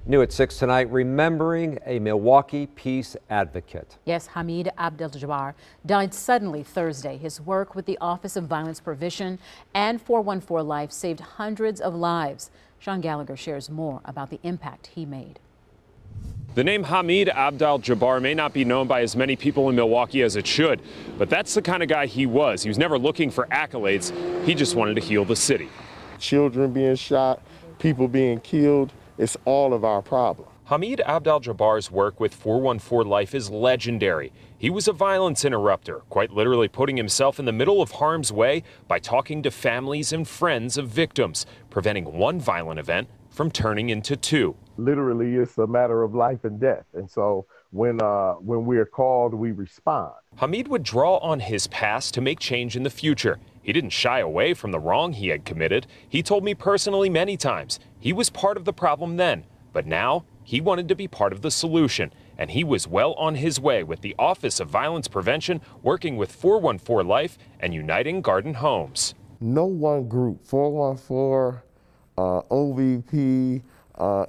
New at 6 tonight, remembering a Milwaukee peace advocate. Yes, Hamid Abd-Al-Jabbar died suddenly Thursday. His work with the Office of Violence Prevention and 414 Life saved hundreds of lives. SHAUN Gallagher shares more about the impact he made. The name Hamid Abd-Al-Jabbar may not be known by as many people in Milwaukee as it should, but that's the kind of guy he was. He was never looking for accolades. He just wanted to heal the city. Children being shot, people being killed, it's all of our problem. Hamid Abd-Al-Jabbar's work with 414 Life is legendary. He was a violence interrupter, quite literally putting himself in the middle of harm's way by talking to families and friends of victims, preventing one violent event from turning into two. Literally, it's a matter of life and death. And so when we're called, we respond. Hamid would draw on his past to make change in the future. He didn't shy away from the wrong he had committed. He told me personally many times he was part of the problem then, but now he wanted to be part of the solution. And he was well on his way with the Office of Violence Prevention, working with 414 Life and Uniting Garden Homes. No one group, 414, OVP,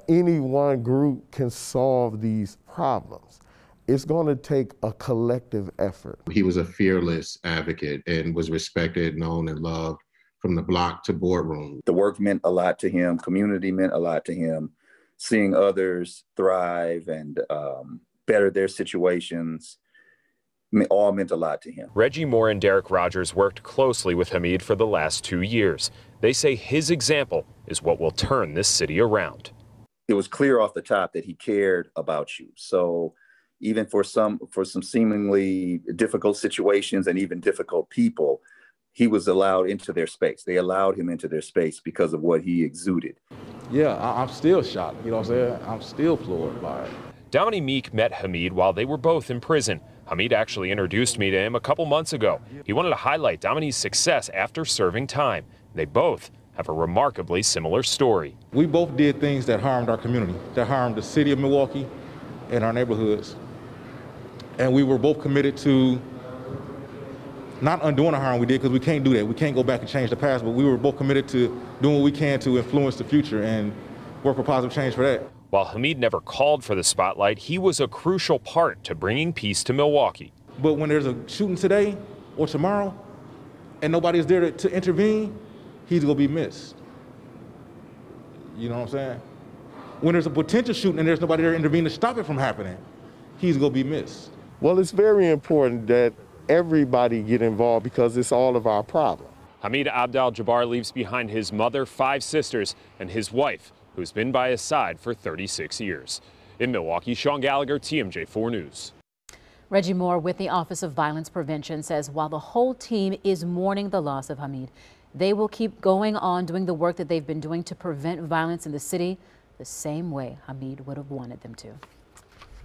any one group can solve these problems. It's going to take a collective effort. He was a fearless advocate and was respected, known, and loved from the block to boardroom. The work meant a lot to him. Community meant a lot to him. Seeing others thrive and better their situations all meant a lot to him. Reggie Moore and Derrick Rogers worked closely with Hamid for the last 2 years. They say his example is what will turn this city around. It was clear off the top that he cared about you. So even for some seemingly difficult situations and even difficult people, he was allowed into their space. They allowed him into their space because of what he exuded. Yeah, I'm still shocked. You know what I'm saying? I'm still floored by it. DOMINEE MEEK met Hamid while they were both in prison. Hamid actually introduced me to him a couple months ago. He wanted to highlight DOMINEE's success after serving time. They both have a remarkably similar story. We both did things that harmed our community, that harmed the city of Milwaukee and our neighborhoods. And we were both committed to not undoing the harm we did, because we can't do that. We can't go back and change the past, but we were both committed to doing what we can to influence the future and work for positive change for that. While Hamid never called for the spotlight, he was a crucial part to bringing peace to Milwaukee. But when there's a shooting today or tomorrow and nobody's there to intervene, he's gonna be missed. You know what I'm saying? When there's a potential shooting and there's nobody there to intervene to stop it from happening, he's gonna be missed. Well, it's very important that everybody get involved because it's all of our problem. Hamid Abd-Al-Jabbar leaves behind his mother, 5 sisters, and his wife, who's been by his side for 36 years. In Milwaukee, SHAUN Gallagher, TMJ4 News. Reggie Moore with the Office of Violence Prevention says while the whole team is mourning the loss of Hamid, they will keep going on doing the work that they've been doing to prevent violence in the city the same way Hamid would have wanted them to.